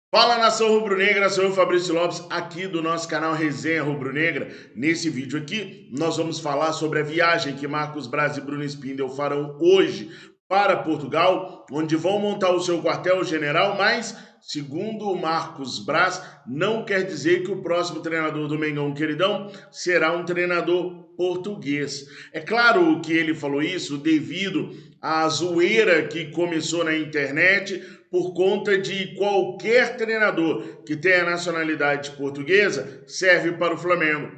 Fala, nação rubro-negra, sou eu, Fabrício Lopes, aqui do nosso canal Resenha Rubro-Negra. Nesse vídeo aqui, nós vamos falar sobre a viagem que Marcos Braz e Bruno Spindel farão hoje para Portugal, onde vão montar o seu quartel-general, mas, segundo o Marcos Braz, não quer dizer que o próximo treinador do Mengão Queridão será um treinador português. É claro que ele falou isso devido à zoeira que começou na internet por conta de qualquer treinador que tenha nacionalidade portuguesa serve para o Flamengo.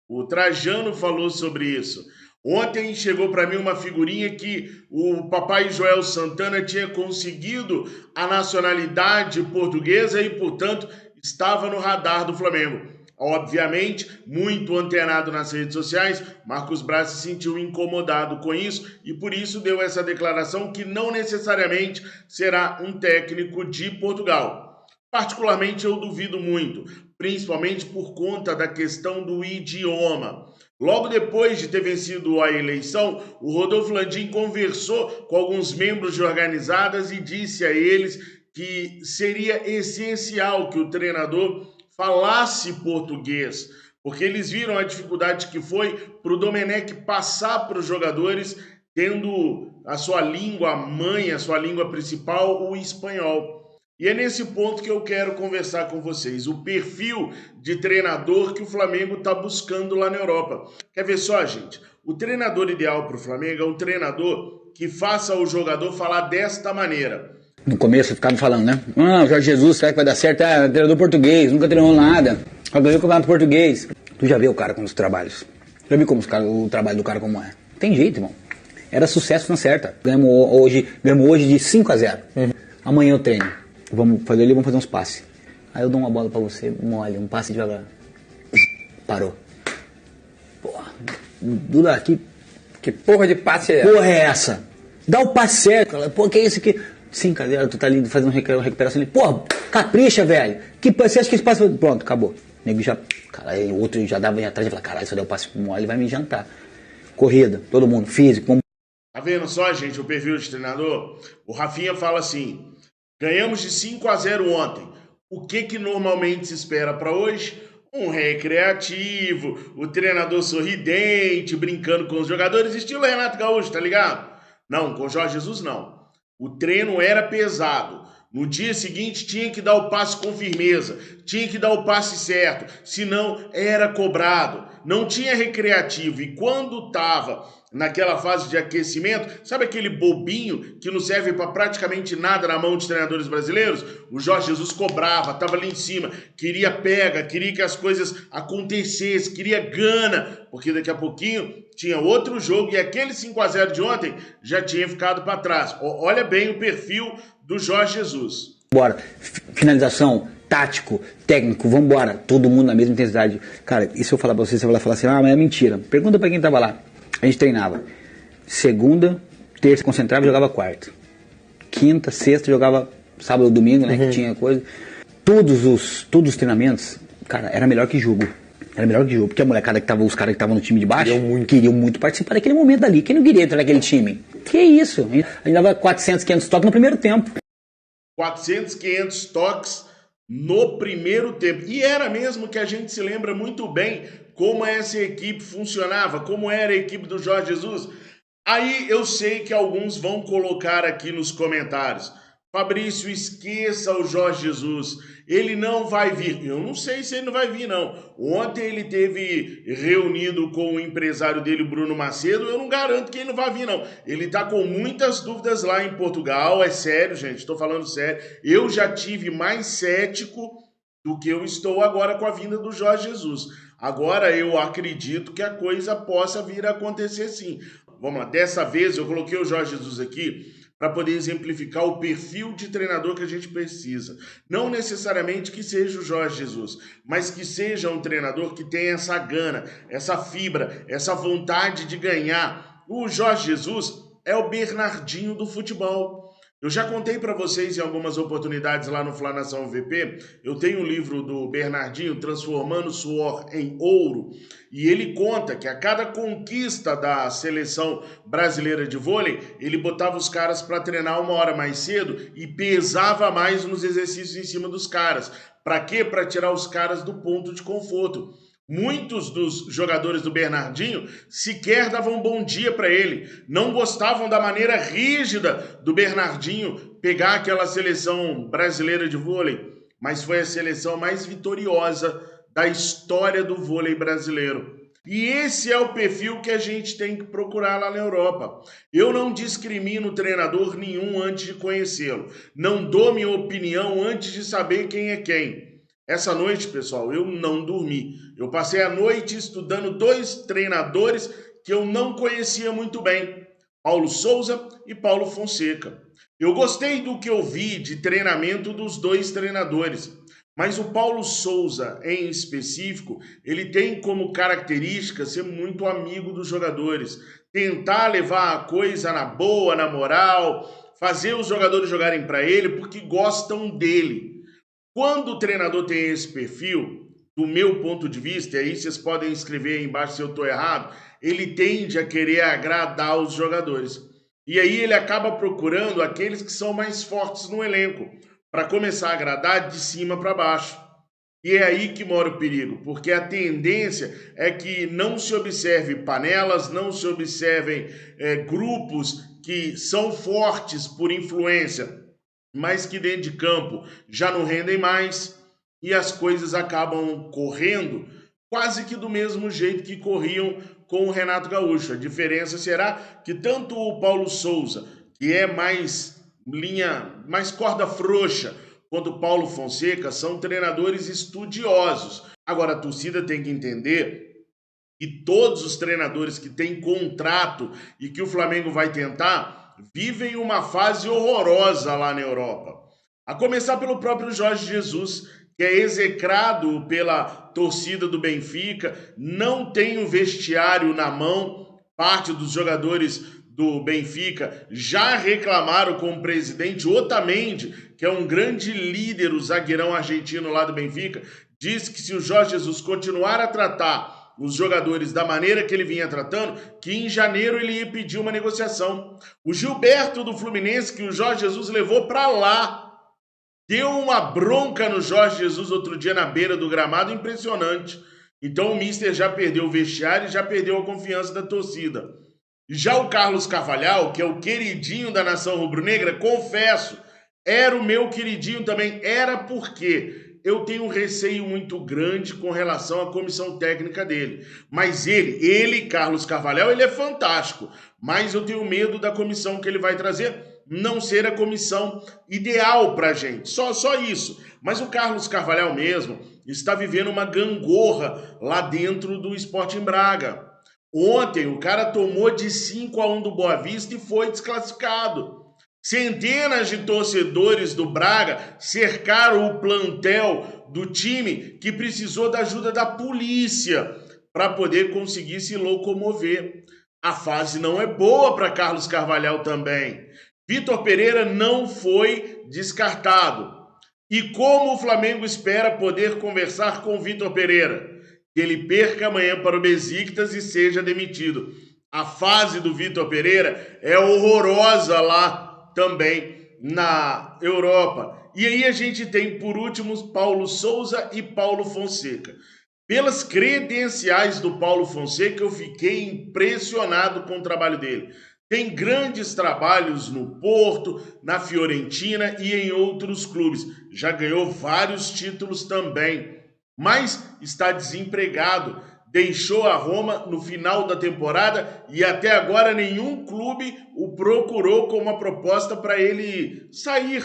O Trajano falou sobre isso. Ontem chegou para mim uma figurinha que o papai Joel Santana tinha conseguido a nacionalidade portuguesa e, portanto, estava no radar do Flamengo. Obviamente, muito antenado nas redes sociais, Marcos Braz se sentiu incomodado com isso e por isso deu essa declaração que não necessariamente será um técnico de Portugal. Particularmente eu duvido muito, principalmente por conta da questão do idioma. Logo depois de ter vencido a eleição, o Rodolfo Landim conversou com alguns membros de organizadas e disse a eles que seria essencial que o treinador falasse português, porque eles viram a dificuldade que foi para o Domenech passar para os jogadores, tendo a sua língua mãe, a sua língua principal, o espanhol. E é nesse ponto que eu quero conversar com vocês, o perfil de treinador que o Flamengo está buscando lá na Europa. Quer ver só, gente? O treinador ideal para o Flamengo é um treinador que faça o jogador falar desta maneira. No começo eu ficava falando, né? Ah, o Jorge Jesus, será que vai dar certo? É treinador português, nunca treinou nada. Só ganhou o campeonato português. Tu já viu o cara com os trabalhos? Já viu como o trabalho do cara como é? Tem jeito, irmão. Era sucesso na certa. Ganhamos hoje de 5-0. Amanhã eu treino. Vamos fazer ali, vamos fazer uns passes. Aí eu dou uma bola pra você, mole, um passe devagar. Parou. Porra, dura aqui. Que porra de passe é? Porra é essa? Dá o passe certo. Pô, que é isso aqui? 5-0, tu tá ali fazendo recuperação ali. Porra, capricha, velho. Você acha que esse passe... Pronto, acabou. O nego já... Caralho, o outro já dava atrás e falava, caralho, se eu der o passe mole, ele vai me jantar. Corrida, todo mundo, físico. Tá vendo só, gente, o perfil de treinador? O Rafinha fala assim, ganhamos de 5-0 ontem. O que normalmente se espera para hoje? Um recreativo, o treinador sorridente, brincando com os jogadores, estilo Renato Gaúcho, tá ligado? Não, com o Jorge Jesus não. O treino era pesado. No dia seguinte tinha que dar o passe com firmeza, tinha que dar o passe certo, senão era cobrado. Não tinha recreativo e quando estava naquela fase de aquecimento, sabe aquele bobinho que não serve para praticamente nada na mão de treinadores brasileiros? O Jorge Jesus cobrava, estava ali em cima, queria pega, queria que as coisas acontecessem, queria gana, porque daqui a pouquinho tinha outro jogo e aquele 5-0 de ontem já tinha ficado para trás. Olha bem o perfil do Jorge Jesus. Bora, finalização, tático, técnico, vambora, todo mundo na mesma intensidade. Cara, e se eu falar pra você vai falar assim, ah, mas é mentira. Pergunta pra quem tava lá. A gente treinava segunda, terça concentrava e jogava quarta. Quinta, sexta jogava sábado, domingo, né, que tinha coisa. Todos os treinamentos, cara, era melhor que jogo. Era melhor que jogo, porque a molecada que tava, os caras que estavam no time de baixo, queriam muito participar daquele momento ali. Quem não queria entrar naquele time? Que isso? A gente dava 400, 500 toques no primeiro tempo. 400, 500 toques no primeiro tempo. E era mesmo que a gente se lembra muito bem como essa equipe funcionava, como era a equipe do Jorge Jesus. Aí eu sei que alguns vão colocar aqui nos comentários, Fabrício, esqueça o Jorge Jesus, ele não vai vir. Eu não sei se ele não vai vir, não. Ontem ele teve reunido com o empresário dele, Bruno Macedo, eu não garanto que ele não vai vir, não. Ele tá com muitas dúvidas lá em Portugal, é sério, gente, estou falando sério. Eu já tive mais cético do que eu estou agora com a vinda do Jorge Jesus. Agora eu acredito que a coisa possa vir a acontecer sim. Vamos lá, dessa vez eu coloquei o Jorge Jesus aqui para poder exemplificar o perfil de treinador que a gente precisa. Não necessariamente que seja o Jorge Jesus, mas que seja um treinador que tenha essa gana, essa fibra, essa vontade de ganhar. O Jorge Jesus é o Bernardinho do futebol. Eu já contei para vocês em algumas oportunidades lá no Fla Nação VP, eu tenho um livro do Bernardinho, Transformando Suor em Ouro, e ele conta que a cada conquista da seleção brasileira de vôlei, ele botava os caras para treinar 1 hora mais cedo e pesava mais nos exercícios em cima dos caras. Para quê? Para tirar os caras do ponto de conforto. Muitos dos jogadores do Bernardinho sequer davam bom dia para ele, não gostavam da maneira rígida do Bernardinho pegar aquela seleção brasileira de vôlei, mas foi a seleção mais vitoriosa da história do vôlei brasileiro. E esse é o perfil que a gente tem que procurar lá na Europa. Eu não discrimino treinador nenhum antes de conhecê-lo, não dou minha opinião antes de saber quem é quem. Essa noite, pessoal, eu não dormi. Eu passei a noite estudando 2 treinadores que eu não conhecia muito bem, Paulo Souza e Paulo Fonseca. Eu gostei do que eu vi de treinamento dos 2 treinadores, mas o Paulo Souza, em específico, ele tem como característica ser muito amigo dos jogadores, tentar levar a coisa na boa, na moral, fazer os jogadores jogarem para ele porque gostam dele. Quando o treinador tem esse perfil, do meu ponto de vista, e aí vocês podem escrever aí embaixo se eu estou errado, ele tende a querer agradar os jogadores. E aí ele acaba procurando aqueles que são mais fortes no elenco, para começar a agradar de cima para baixo. E é aí que mora o perigo, porque a tendência é que não se observe panelas, não se observem grupos que são fortes por influência, mas que dentro de campo já não rendem mais e as coisas acabam correndo quase que do mesmo jeito que corriam com o Renato Gaúcho. A diferença será que tanto o Paulo Souza, que é mais corda frouxa, quanto o Paulo Fonseca, são treinadores estudiosos. Agora, a torcida tem que entender que todos os treinadores que têm contrato e que o Flamengo vai tentar vivem uma fase horrorosa lá na Europa. A começar pelo próprio Jorge Jesus, que é execrado pela torcida do Benfica, não tem o vestiário na mão. Parte dos jogadores do Benfica já reclamaram com o presidente Otamendi, que é um grande líder, o zagueirão argentino lá do Benfica, diz que se o Jorge Jesus continuar a tratar os jogadores da maneira que ele vinha tratando, que em janeiro ele ia pedir uma negociação. O Gilberto do Fluminense, que o Jorge Jesus levou para lá, deu uma bronca no Jorge Jesus outro dia na beira do gramado, impressionante. Então o Mister já perdeu o vestiário e já perdeu a confiança da torcida. Já o Carlos Carvalhal, que é o queridinho da nação rubro-negra, confesso, era o meu queridinho também. Era porque eu tenho um receio muito grande com relação à comissão técnica dele. Mas ele, Carlos Carvalhal, ele é fantástico. Mas eu tenho medo da comissão que ele vai trazer não ser a comissão ideal pra gente. Só isso. Mas o Carlos Carvalhal mesmo está vivendo uma gangorra lá dentro do Sporting Braga. Ontem o cara tomou de 5-1 do Boa Vista e foi desclassificado. Centenas de torcedores do Braga cercaram o plantel do time que precisou da ajuda da polícia para poder conseguir se locomover. A fase não é boa para Carlos Carvalhal também. Vitor Pereira não foi descartado. E como o Flamengo espera poder conversar com Vitor Pereira? Que ele perca amanhã para o Besiktas e seja demitido. A fase do Vitor Pereira é horrorosa lá também na Europa. E aí a gente tem, por último, Paulo Souza e Paulo Fonseca. Pelas credenciais do Paulo Fonseca, eu fiquei impressionado com o trabalho dele. Tem grandes trabalhos no Porto, na Fiorentina e em outros clubes. Já ganhou vários títulos também, mas está desempregado. Deixou a Roma no final da temporada e até agora nenhum clube o procurou com uma proposta para ele sair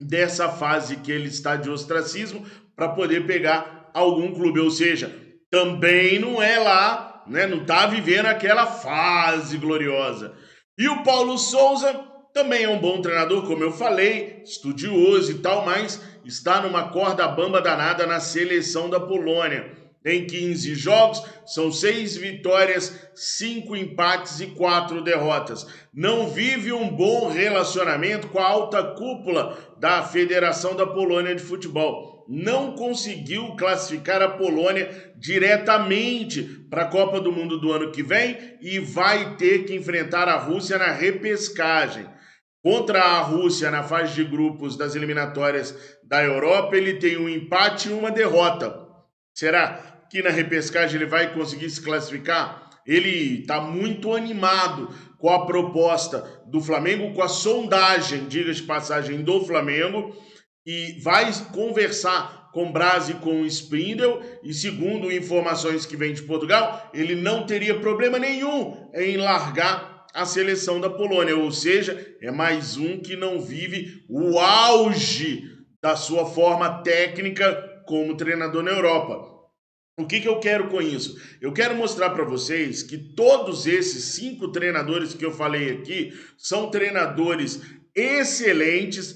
dessa fase que ele está de ostracismo para poder pegar algum clube. Ou seja, também não é lá, né? Não está vivendo aquela fase gloriosa. E o Paulo Souza também é um bom treinador, como eu falei, estudioso e tal, mas está numa corda bamba danada na seleção da Polônia. Tem 15 jogos, são 6 vitórias, 5 empates e 4 derrotas. Não vive um bom relacionamento com a alta cúpula da Federação da Polônia de Futebol. Não conseguiu classificar a Polônia diretamente para a Copa do Mundo do ano que vem e vai ter que enfrentar a Rússia na repescagem. Contra a Rússia na fase de grupos das eliminatórias da Europa, ele tem um empate e uma derrota. Será que na repescagem ele vai conseguir se classificar? Ele está muito animado com a proposta do Flamengo, com a sondagem, diga-se de passagem, do Flamengo, e vai conversar com Braz e com o Spindel, e segundo informações que vêm de Portugal, ele não teria problema nenhum em largar a seleção da Polônia, ou seja, é mais um que não vive o auge da sua forma técnica como treinador na Europa. O que eu quero com isso? Eu quero mostrar para vocês que todos esses 5 treinadores que eu falei aqui são treinadores excelentes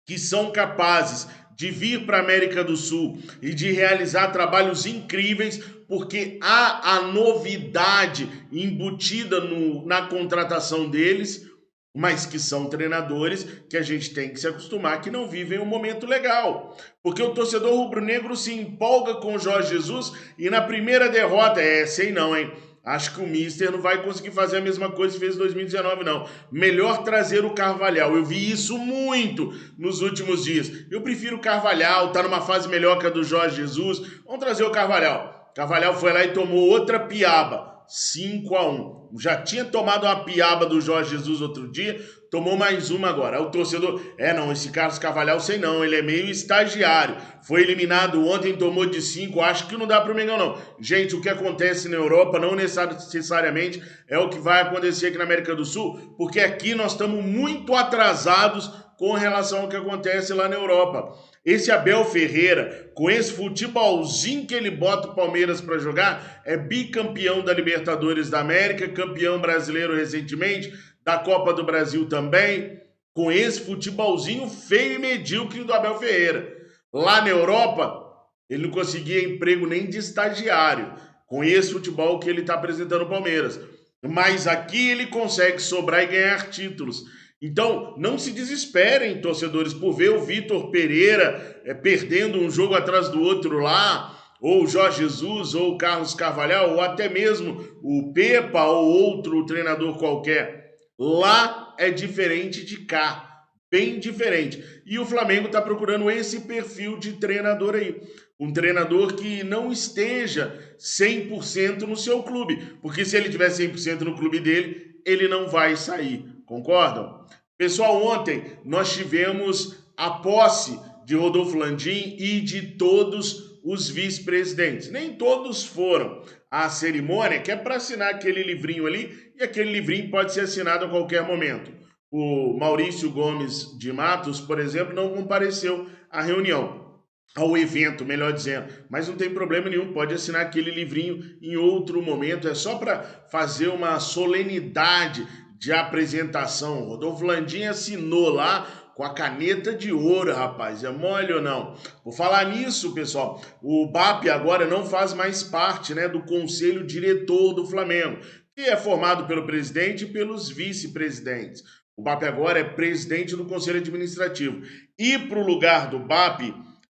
que são capazes de vir para a América do Sul e de realizar trabalhos incríveis, porque há a novidade embutida na contratação deles, mas que são treinadores que a gente tem que se acostumar que não vivem um momento legal. Porque o torcedor rubro-negro se empolga com o Jorge Jesus e na primeira derrota, sei não, hein? Acho que o Mister não vai conseguir fazer a mesma coisa que fez em 2019, não. Melhor trazer o Carvalhal. Eu vi isso muito nos últimos dias. Eu prefiro o Carvalhal, tá numa fase melhor que a do Jorge Jesus. Vamos trazer o Carvalhal. Carvalhal foi lá e tomou outra piaba. 5-1. Já tinha tomado uma piaba do Jorge Jesus outro dia, tomou mais uma agora. O torcedor, não, esse Carlos Carvalhal, sei não, ele é meio estagiário. Foi eliminado ontem, tomou de 5, acho que não dá pro Mengão não. Gente, o que acontece na Europa não necessariamente é o que vai acontecer aqui na América do Sul, porque aqui nós estamos muito atrasados com relação ao que acontece lá na Europa. Esse Abel Ferreira, com esse futebolzinho que ele bota o Palmeiras para jogar, é bicampeão da Libertadores da América, campeão brasileiro recentemente, da Copa do Brasil também, com esse futebolzinho feio e medíocre do Abel Ferreira. Lá na Europa, ele não conseguia emprego nem de estagiário, com esse futebol que ele está apresentando o Palmeiras. Mas aqui ele consegue sobrar e ganhar títulos. Então, não se desesperem, torcedores, por ver o Vitor Pereira perdendo um jogo atrás do outro lá, ou o Jorge Jesus, ou o Carlos Carvalhal, ou até mesmo o Pepa, ou outro treinador qualquer. Lá é diferente de cá, bem diferente. E o Flamengo está procurando esse perfil de treinador aí. Um treinador que não esteja 100% no seu clube, porque se ele tiver 100% no clube dele, ele não vai sair. Concordam? Pessoal, ontem nós tivemos a posse de Rodolfo Landim e de todos os vice-presidentes. Nem todos foram à cerimônia, que é para assinar aquele livrinho ali, e aquele livrinho pode ser assinado a qualquer momento. O Maurício Gomes de Matos, por exemplo, não compareceu à reunião, ao evento, melhor dizendo, mas não tem problema nenhum, pode assinar aquele livrinho em outro momento, é só para fazer uma solenidade de apresentação. Rodolfo Landim assinou lá com a caneta de ouro, rapaz, é mole ou não? Por falar nisso, pessoal, o BAP agora não faz mais parte, do conselho diretor do Flamengo, que é formado pelo presidente e pelos vice-presidentes. O BAP agora é presidente do conselho administrativo. E para o lugar do BAP,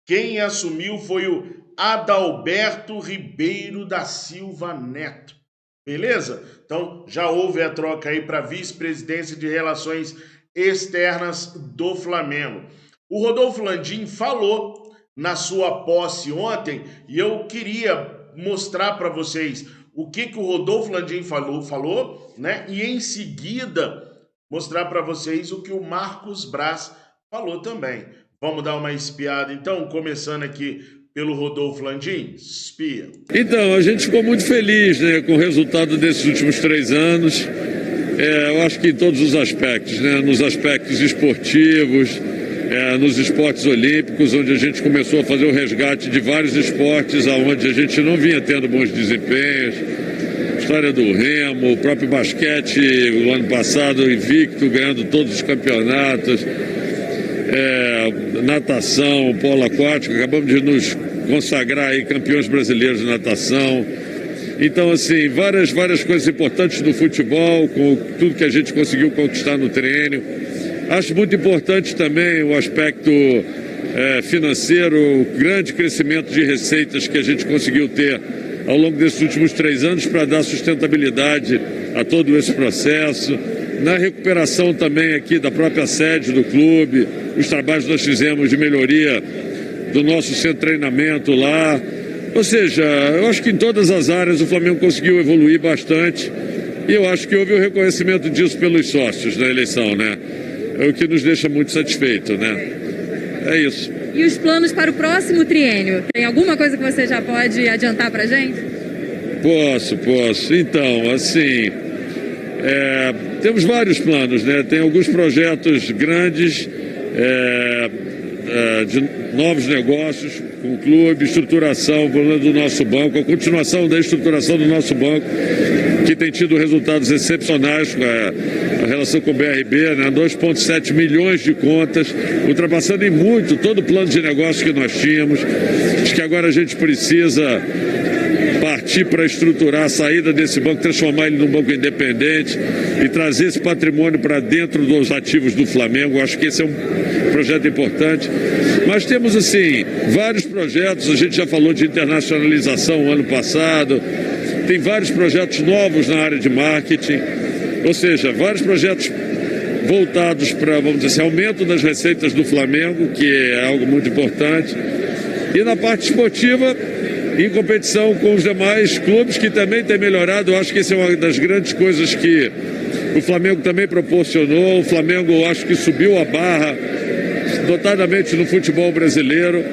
quem assumiu foi o Adalberto Ribeiro da Silva Neto. Beleza? Então, já houve a troca aí para vice-presidência de Relações Externas do Flamengo. O Rodolfo Landim falou na sua posse ontem e eu queria mostrar para vocês o que o Rodolfo Landim falou, e em seguida mostrar para vocês o que o Marcos Braz falou também. Vamos dar uma espiada então, começando aqui pelo Rodolfo Landim? Espia. Então, a gente ficou muito feliz com o resultado desses últimos 3 anos. Eu acho que em todos os aspectos, nos aspectos esportivos, nos esportes olímpicos, onde a gente começou a fazer o resgate de vários esportes onde a gente não vinha tendo bons desempenhos. História do remo, o próprio basquete, o ano passado invicto, ganhando todos os campeonatos. Natação, polo aquático, acabamos de nos consagrar aí campeões brasileiros de natação. Então, assim, várias coisas importantes do futebol, com tudo que a gente conseguiu conquistar no treino. Acho muito importante também o aspecto financeiro, o grande crescimento de receitas que a gente conseguiu ter ao longo desses últimos 3 anos para dar sustentabilidade a todo esse processo. Na recuperação também aqui da própria sede do clube, os trabalhos que nós fizemos de melhoria do nosso centro de treinamento lá. Ou seja, eu acho que em todas as áreas o Flamengo conseguiu evoluir bastante e eu acho que houve o reconhecimento disso pelos sócios na eleição, né? É o que nos deixa muito satisfeito, né? É isso. E os planos para o próximo triênio? Tem alguma coisa que você já pode adiantar pra gente? Posso. Então, assim, temos vários planos, né? Tem alguns projetos grandes de novos negócios com o clube, estruturação do nosso banco, a continuação da estruturação do nosso banco, que tem tido resultados excepcionais com a relação com o BRB, né? 2,7 milhões de contas, ultrapassando em muito todo o plano de negócio que nós tínhamos. Acho que agora a gente precisa partir para estruturar a saída desse banco, transformar ele num banco independente e trazer esse patrimônio para dentro dos ativos do Flamengo. Acho que esse é um projeto importante. Mas temos, assim, vários projetos. A gente já falou de internacionalização ano passado. Tem vários projetos novos na área de marketing. Ou seja, vários projetos voltados para, vamos dizer assim, aumento das receitas do Flamengo, que é algo muito importante. E na parte esportiva, em competição com os demais clubes que também têm melhorado. Eu acho que essa é uma das grandes coisas que o Flamengo também proporcionou. O Flamengo, acho que subiu a barra, notadamente no futebol brasileiro.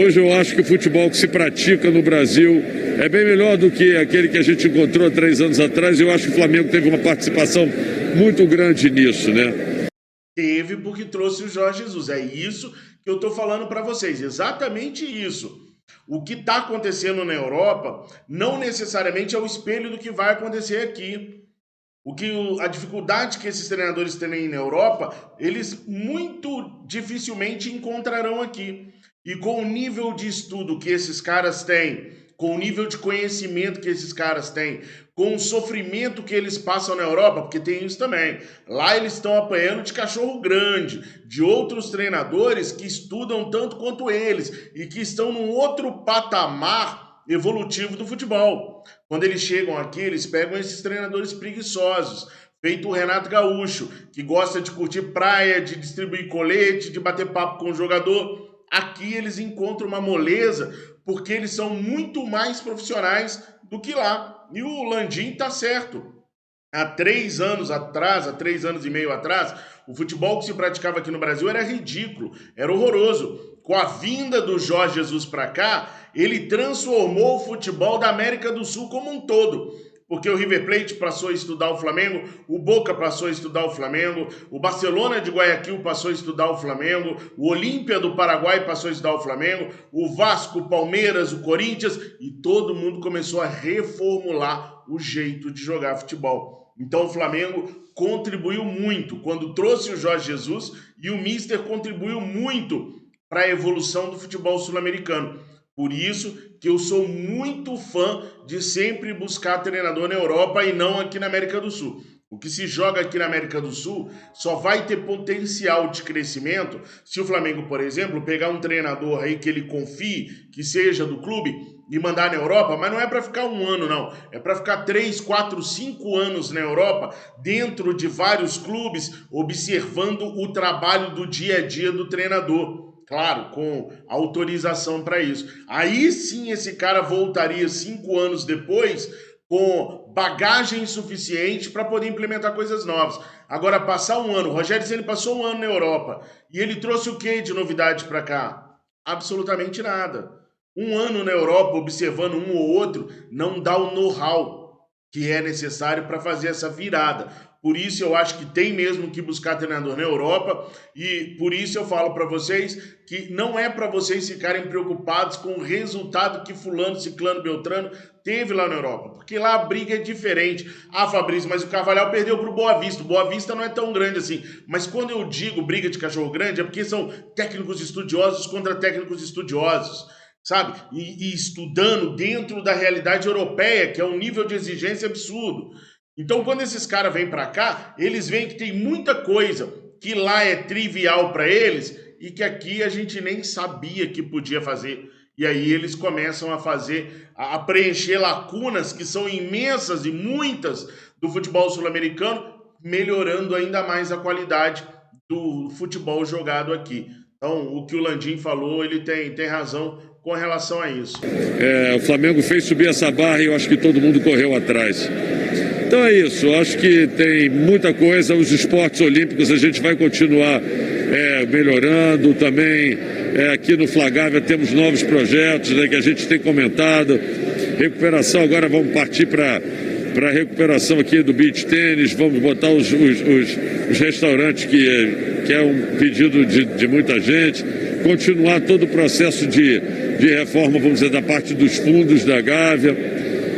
Hoje eu acho que o futebol que se pratica no Brasil é bem melhor do que aquele que a gente encontrou há 3 anos atrás. Eu acho que o Flamengo teve uma participação muito grande nisso, né? Teve, porque trouxe o Jorge Jesus. É isso que eu tô falando para vocês, exatamente isso. O que está acontecendo na Europa não necessariamente é o espelho do que vai acontecer aqui. A dificuldade que esses treinadores têm na Europa, eles muito dificilmente encontrarão aqui. E com o nível de estudo que esses caras têm, com o nível de conhecimento que esses caras têm, com o sofrimento que eles passam na Europa, porque tem isso também. Lá eles estão apanhando de cachorro grande, de outros treinadores que estudam tanto quanto eles e que estão num outro patamar evolutivo do futebol. Quando eles chegam aqui, eles pegam esses treinadores preguiçosos, feito o Renato Gaúcho, que gosta de curtir praia, de distribuir colete, de bater papo com o jogador. Aqui eles encontram uma moleza porque eles são muito mais profissionais do que lá. E o Landim tá certo. Há 3 anos atrás, há 3 anos e meio atrás, o futebol que se praticava aqui no Brasil era ridículo, era horroroso. Com a vinda do Jorge Jesus para cá, ele transformou o futebol da América do Sul como um todo. Porque o River Plate passou a estudar o Flamengo, o Boca passou a estudar o Flamengo, o Barcelona de Guayaquil passou a estudar o Flamengo, o Olímpia do Paraguai passou a estudar o Flamengo, o Vasco, o Palmeiras, o Corinthians, e todo mundo começou a reformular o jeito de jogar futebol. Então o Flamengo contribuiu muito quando trouxe o Jorge Jesus e o Mister contribuiu muito para a evolução do futebol sul-americano. Por isso que eu sou muito fã de sempre buscar treinador na Europa e não aqui na América do Sul. O que se joga aqui na América do Sul só vai ter potencial de crescimento se o Flamengo, por exemplo, pegar um treinador aí que ele confie, que seja do clube, e mandar na Europa, mas não é para ficar 1 ano, não. É para ficar 3, 4, 5 anos na Europa, dentro de vários clubes, observando o trabalho do dia a dia do treinador. Claro, com autorização para isso. Aí sim esse cara voltaria 5 anos depois com bagagem suficiente para poder implementar coisas novas. Agora, passar 1 ano, o Rogério Ceni passou 1 ano na Europa e ele trouxe o que de novidade para cá? Absolutamente nada. 1 ano na Europa, observando um ou outro, não dá o know-how que é necessário para fazer essa virada. Por isso eu acho que tem mesmo que buscar treinador na Europa e por isso eu falo para vocês que não é para vocês ficarem preocupados com o resultado que fulano, ciclano, beltrano teve lá na Europa, porque lá a briga é diferente. Ah, Fabrício, mas o Carvalhal perdeu para o Boa Vista. O Boa Vista não é tão grande assim, mas quando eu digo briga de cachorro grande é porque são técnicos estudiosos contra técnicos estudiosos. sabe? E estudando dentro da realidade europeia, que é um nível de exigência absurdo. Então, quando esses caras vêm para cá, eles veem que tem muita coisa que lá é trivial para eles e que aqui a gente nem sabia que podia fazer. E aí eles começam a fazer, a preencher lacunas que são imensas e muitas do futebol sul-americano, melhorando ainda mais a qualidade do futebol jogado aqui. Então, o que o Landim falou, ele tem razão com relação a isso. O Flamengo fez subir essa barra e eu acho que todo mundo correu atrás. Então é isso, eu acho que tem muita coisa, os esportes olímpicos a gente vai continuar melhorando também. Aqui no Flagávia temos novos projetos, né, que a gente tem comentado. Recuperação, agora vamos partir para a recuperação aqui do beach tênis, vamos botar os restaurantes, que é um pedido de muita gente, continuar todo o processo de reforma, vamos dizer, da parte dos fundos da Gávea.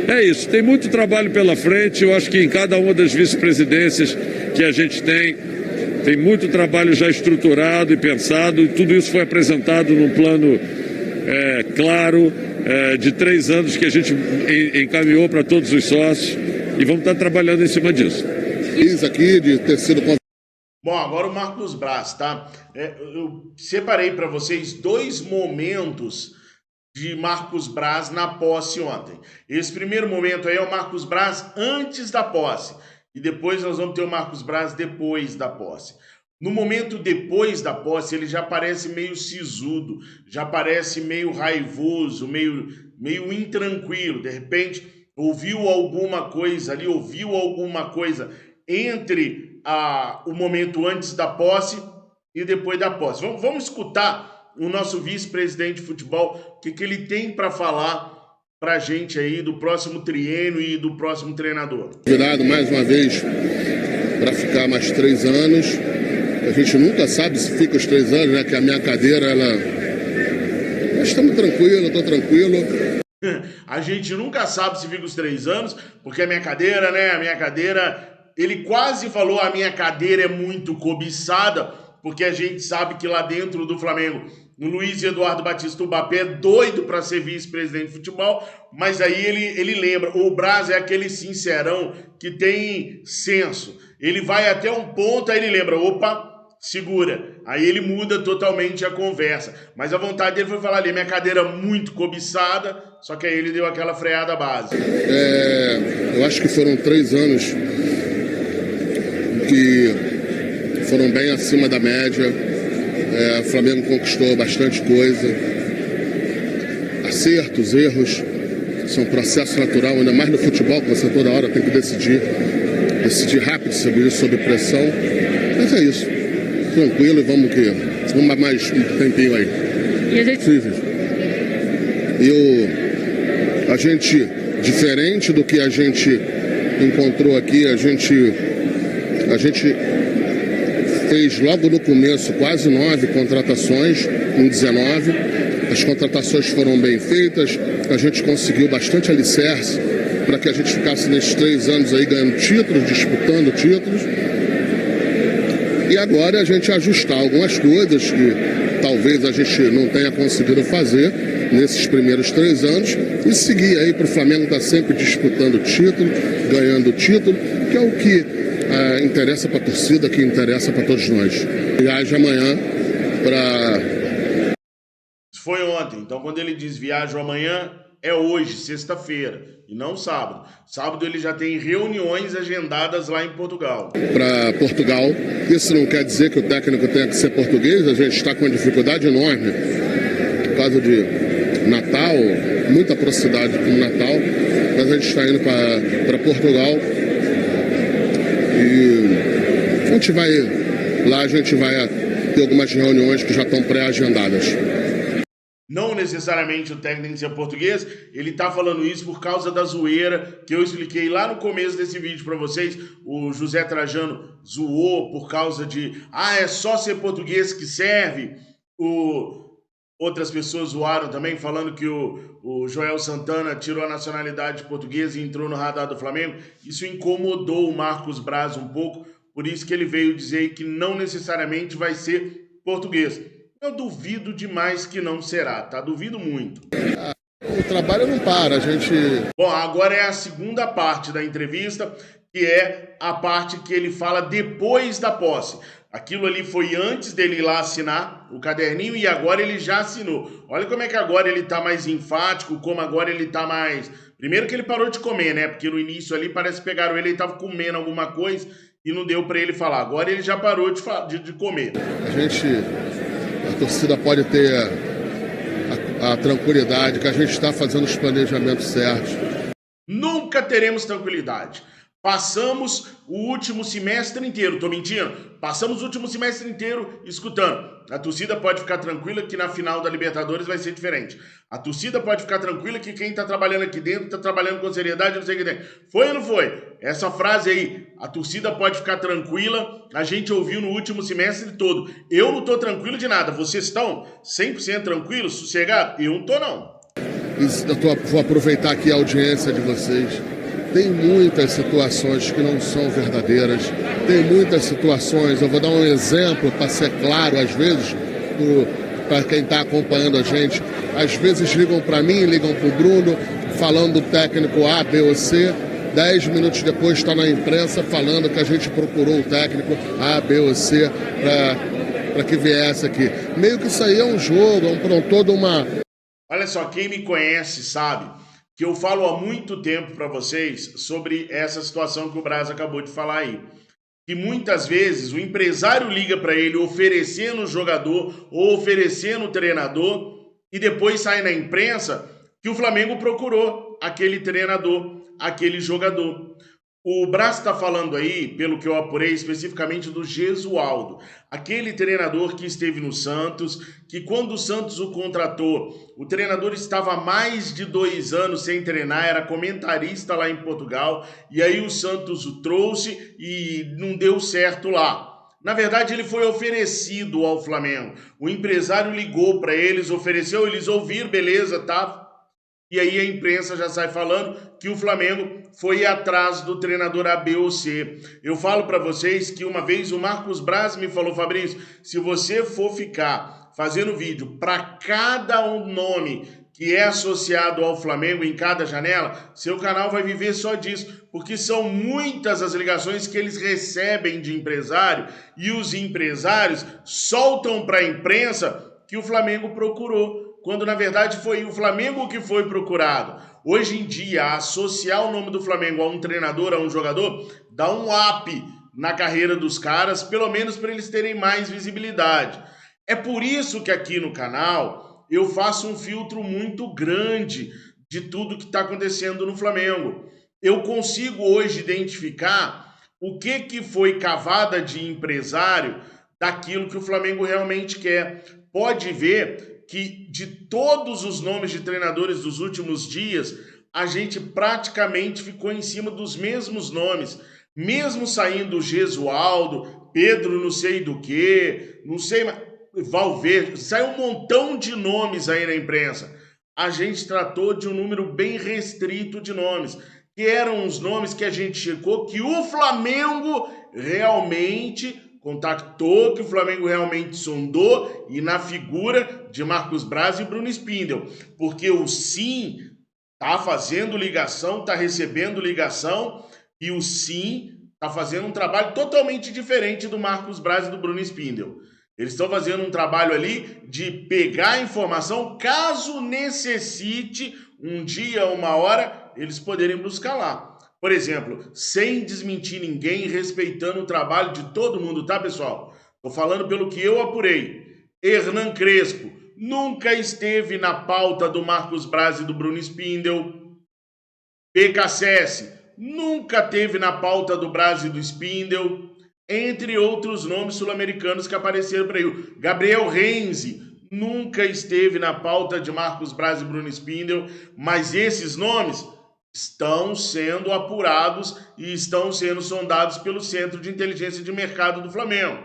É isso, tem muito trabalho pela frente, eu acho que em cada uma das vice-presidências que a gente tem muito trabalho já estruturado e pensado, e tudo isso foi apresentado num plano claro, de 3 anos que a gente encaminhou para todos os sócios, e vamos estar trabalhando em cima disso. Isso aqui de ter sido... Bom, agora o Marcos Braz, tá? Eu separei para vocês 2 momentos de Marcos Braz na posse ontem. Esse primeiro momento aí é o Marcos Braz antes da posse. E depois nós vamos ter o Marcos Braz depois da posse. No momento depois da posse, ele já parece meio sisudo, já parece meio raivoso, meio intranquilo. De repente, ouviu alguma coisa ali, ouviu alguma coisa entre o momento antes da posse e depois da posse. Vamos escutar o nosso vice-presidente de futebol, o que ele tem para falar para a gente aí do próximo triênio e do próximo treinador. Virado mais uma vez para ficar mais 3 anos. A gente nunca sabe se fica os 3 anos, né? Que a minha cadeira, Mas estamos tranquilos, eu estou tranquilo. A gente nunca sabe se fica os 3 anos, porque a minha cadeira, né? A minha cadeira... Ele quase falou, a minha cadeira é muito cobiçada, porque a gente sabe que lá dentro do Flamengo, o Luiz Eduardo Batista Mbappé é doido para ser vice-presidente de futebol, mas aí ele lembra, o Braz é aquele sincerão que tem senso. Ele vai até um ponto, aí ele lembra, opa, segura. Aí ele muda totalmente a conversa. Mas a vontade dele foi falar ali, minha cadeira muito cobiçada, só que aí ele deu aquela freada base. Eu acho que foram 3 anos que foram bem acima da média. O Flamengo conquistou bastante coisa. Acertos, erros, são um processo natural, ainda mais no futebol, que você toda hora tem que decidir rápido sobre isso, sob pressão. Mas é isso. Tranquilo, vamos mais um tempinho aí. E a gente... A gente, diferente do que a gente encontrou aqui, a gente fez logo no começo quase 9 contratações em 19. As contratações foram bem feitas, a gente conseguiu bastante alicerce para que a gente ficasse nesses 3 anos aí ganhando títulos, disputando títulos. E agora a gente ajustar algumas coisas que talvez a gente não tenha conseguido fazer nesses primeiros 3 anos e seguir aí para o Flamengo estar sempre disputando título, ganhando título, que é o que interessa para a torcida, que interessa para todos nós. Viagem amanhã para... Foi ontem, então quando ele diz viajo amanhã, é hoje, sexta-feira, e não sábado. Sábado ele já tem reuniões agendadas lá em Portugal. Para Portugal, isso não quer dizer que o técnico tenha que ser português, a gente está com uma dificuldade enorme por causa de Natal, muita proximidade com o Natal, mas a gente está indo para Portugal e a gente vai ter algumas reuniões que já estão pré-agendadas. Não necessariamente o técnico tem que ser português, ele tá falando isso por causa da zoeira que eu expliquei lá no começo desse vídeo para vocês. O José Trajano zoou por causa de, é só ser português que serve. Outras pessoas zoaram também, falando que o Joel Santana tirou a nacionalidade portuguesa e entrou no radar do Flamengo. Isso incomodou o Marcos Braz um pouco, por isso que ele veio dizer que não necessariamente vai ser português. Eu duvido demais que não será, tá? Duvido muito. O trabalho não para, a gente... Bom, agora é a segunda parte da entrevista, que é a parte que ele fala depois da posse. Aquilo ali foi antes dele ir lá assinar o caderninho e agora ele já assinou. Olha como é que agora ele tá mais enfático, como agora ele tá mais... Primeiro que ele parou de comer, né? Porque no início ali parece que pegaram ele tava comendo alguma coisa e não deu pra ele falar. Agora ele já parou de comer. A torcida pode ter a tranquilidade que a gente está fazendo os planejamentos certos. Nunca teremos tranquilidade. Passamos o último semestre inteiro, tô mentindo? Passamos o último semestre inteiro escutando. A torcida pode ficar tranquila que na final da Libertadores vai ser diferente. A torcida pode ficar tranquila que quem tá trabalhando aqui dentro tá trabalhando com seriedade, não sei o que tem. Foi ou não foi? Essa frase aí, a torcida pode ficar tranquila, a gente ouviu no último semestre todo. Eu não tô tranquilo de nada. Vocês estão 100% tranquilos, sossegados? Eu não tô, não. Vou aproveitar aqui a audiência de vocês. Tem muitas situações que não são verdadeiras, tem muitas situações, eu vou dar um exemplo para ser claro, às vezes, para quem está acompanhando a gente, às vezes ligam para mim, ligam para o Bruno, falando do técnico A, B ou C, 10 minutos depois está na imprensa falando que a gente procurou um técnico A, B ou C para que viesse aqui. Meio que isso aí é um jogo, toda uma... Olha só, quem me conhece sabe que eu falo há muito tempo para vocês sobre essa situação que o Braz acabou de falar aí. Que muitas vezes o empresário liga para ele oferecendo o jogador ou oferecendo o treinador e depois sai na imprensa que o Flamengo procurou aquele treinador, aquele jogador. O Braz está falando aí, pelo que eu apurei, especificamente do Gesualdo, aquele treinador que esteve no Santos, que quando o Santos o contratou, o treinador estava há mais de 2 anos sem treinar, era comentarista lá em Portugal, e aí o Santos o trouxe e não deu certo lá. Na verdade, ele foi oferecido ao Flamengo. O empresário ligou para eles, ofereceu, eles ouviram, beleza, tá? E aí a imprensa já sai falando que o Flamengo foi atrás do treinador A, B ou C. Eu falo para vocês que uma vez o Marcos Braz me falou, Fabrício, se você for ficar fazendo vídeo para cada nome que é associado ao Flamengo em cada janela, seu canal vai viver só disso, porque são muitas as ligações que eles recebem de empresário e os empresários soltam para a imprensa que o Flamengo procurou, quando na verdade foi o Flamengo que foi procurado. Hoje em dia, associar o nome do Flamengo a um treinador, a um jogador, dá um up na carreira dos caras, pelo menos para eles terem mais visibilidade. É por isso que aqui no canal eu faço um filtro muito grande de tudo que está acontecendo no Flamengo. Eu consigo hoje identificar o que foi cavada de empresário daquilo que o Flamengo realmente quer. Pode ver que de todos os nomes de treinadores dos últimos dias, a gente praticamente ficou em cima dos mesmos nomes. Mesmo saindo o Gesualdo, Pedro não sei do que, não sei, Valverde, saiu um montão de nomes aí na imprensa. A gente tratou de um número bem restrito de nomes, que eram os nomes que a gente checou que o Flamengo realmente contactou, que o Flamengo realmente sondou, e na figura de Marcos Braz e Bruno Spindel, porque o Sim tá fazendo ligação, tá recebendo ligação, e o Sim tá fazendo um trabalho totalmente diferente do Marcos Braz e do Bruno Spindel. Eles estão fazendo um trabalho ali de pegar a informação, caso necessite, um dia, uma hora, eles poderem buscar lá. Por exemplo, sem desmentir ninguém, respeitando o trabalho de todo mundo, tá, pessoal? Tô falando pelo que eu apurei. Hernan Crespo nunca esteve na pauta do Marcos Braz e do Bruno Spindel. PKSS nunca teve na pauta do Braz e do Spindel, entre outros nomes sul-americanos que apareceram por aí. Gabriel Renzi nunca esteve na pauta de Marcos Braz e Bruno Spindel, mas esses nomes estão sendo apurados e estão sendo sondados pelo Centro de Inteligência de Mercado do Flamengo.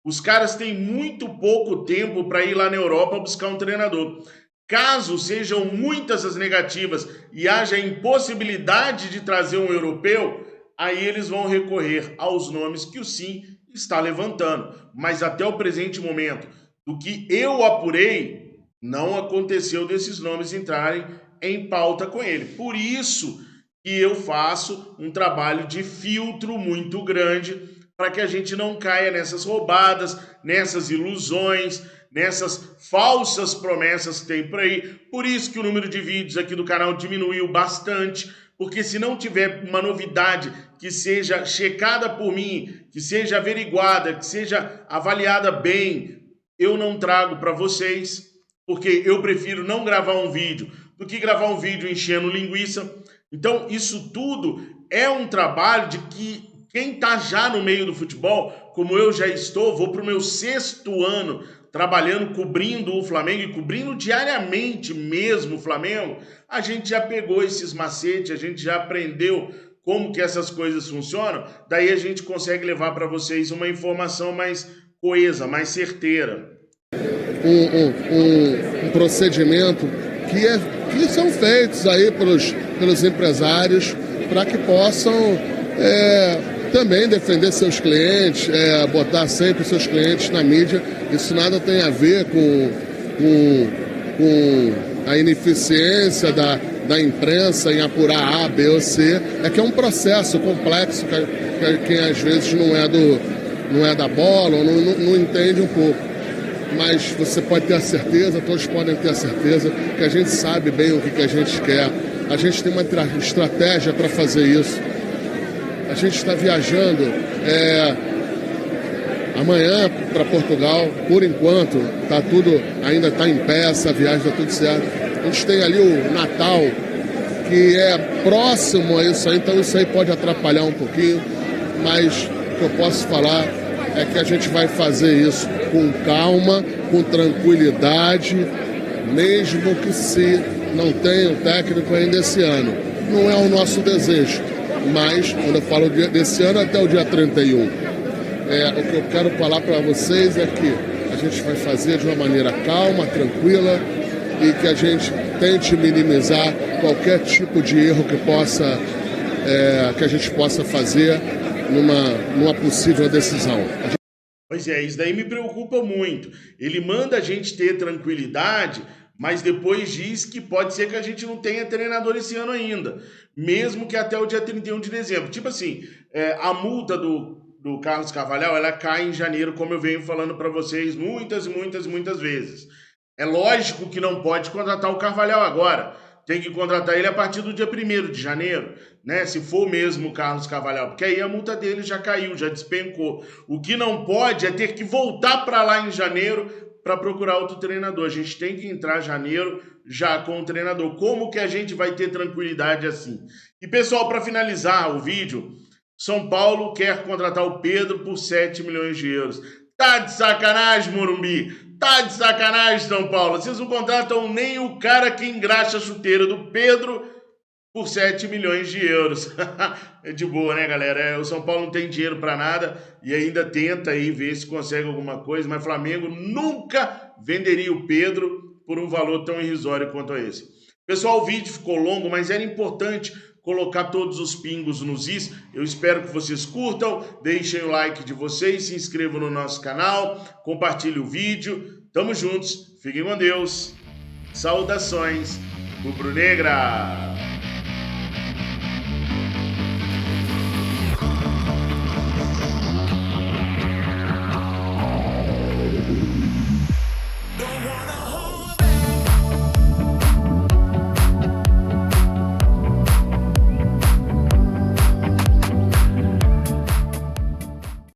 Os caras têm muito pouco tempo para ir lá na Europa buscar um treinador. Caso sejam muitas as negativas e haja impossibilidade de trazer um europeu, aí eles vão recorrer aos nomes que o Sim está levantando. Mas até o presente momento, do que eu apurei, não aconteceu desses nomes entrarem em pauta com ele. Por isso que eu faço um trabalho de filtro muito grande para que a gente não caia nessas roubadas, nessas ilusões, nessas falsas promessas que tem por aí. Por isso que o número de vídeos aqui do canal diminuiu bastante, porque se não tiver uma novidade que seja checada por mim, que seja averiguada, que seja avaliada bem, eu não trago para vocês, porque eu prefiro não gravar um vídeo do que gravar um vídeo enchendo linguiça. Então isso tudo é um trabalho de que quem está já no meio do futebol, como eu já estou, vou para o meu 6º ano trabalhando, cobrindo o Flamengo e cobrindo diariamente mesmo o Flamengo, a gente já pegou esses macetes, a gente já aprendeu como que essas coisas funcionam, daí a gente consegue levar para vocês uma informação mais coesa, mais certeira. Um procedimento que são feitos aí pelos empresários para que possam também defender seus clientes, botar sempre seus clientes na mídia. Isso nada tem a ver com a ineficiência da imprensa em apurar A, B ou C. É que é um processo complexo que quem às vezes não é da bola ou não entende um pouco. Mas você pode ter a certeza, todos podem ter a certeza que a gente sabe bem o que a gente quer. A gente tem uma estratégia para fazer isso. A gente está viajando amanhã para Portugal. Por enquanto, ainda está em pé, essa viagem está tudo certo. A gente tem ali o Natal, que é próximo a isso aí, então isso aí pode atrapalhar um pouquinho. Mas o que eu posso falar é que a gente vai fazer isso com calma, com tranquilidade, mesmo que se não tenha o técnico ainda esse ano. Não é o nosso desejo, mas quando eu falo desse ano até o dia 31, o que eu quero falar para vocês é que a gente vai fazer de uma maneira calma, tranquila e que a gente tente minimizar qualquer tipo de erro que a gente possa fazer numa possível decisão. Pois é, isso daí me preocupa muito. Ele manda a gente ter tranquilidade, mas depois diz que pode ser que a gente não tenha treinador esse ano ainda, mesmo que até o dia 31 de dezembro. Tipo assim, a multa do Carlos Carvalhal, ela cai em janeiro, como eu venho falando para vocês muitas vezes. É lógico que não pode contratar o Carvalhal agora. Tem que contratar ele a partir do dia 1º de janeiro, né? Se for mesmo o Carlos Carvalhal, porque aí a multa dele já caiu, já despencou. O que não pode é ter que voltar para lá em janeiro para procurar outro treinador. A gente tem que entrar em janeiro já com o treinador. Como que a gente vai ter tranquilidade assim? E pessoal, para finalizar o vídeo, São Paulo quer contratar o Pedro por 7 milhões de euros. Tá de sacanagem, Morumbi? Tá de sacanagem, São Paulo. Vocês não contratam nem o cara que engraxa a chuteira do Pedro por 7 milhões de euros. É de boa, né, galera? O São Paulo não tem dinheiro para nada e ainda tenta aí ver se consegue alguma coisa, mas Flamengo nunca venderia o Pedro por um valor tão irrisório quanto esse. Pessoal, o vídeo ficou longo, mas era importante colocar todos os pingos nos is. Eu espero que vocês curtam, deixem o like de vocês, se inscrevam no nosso canal, compartilhem o vídeo. Tamo juntos, fiquem com Deus. Saudações rubro-negra.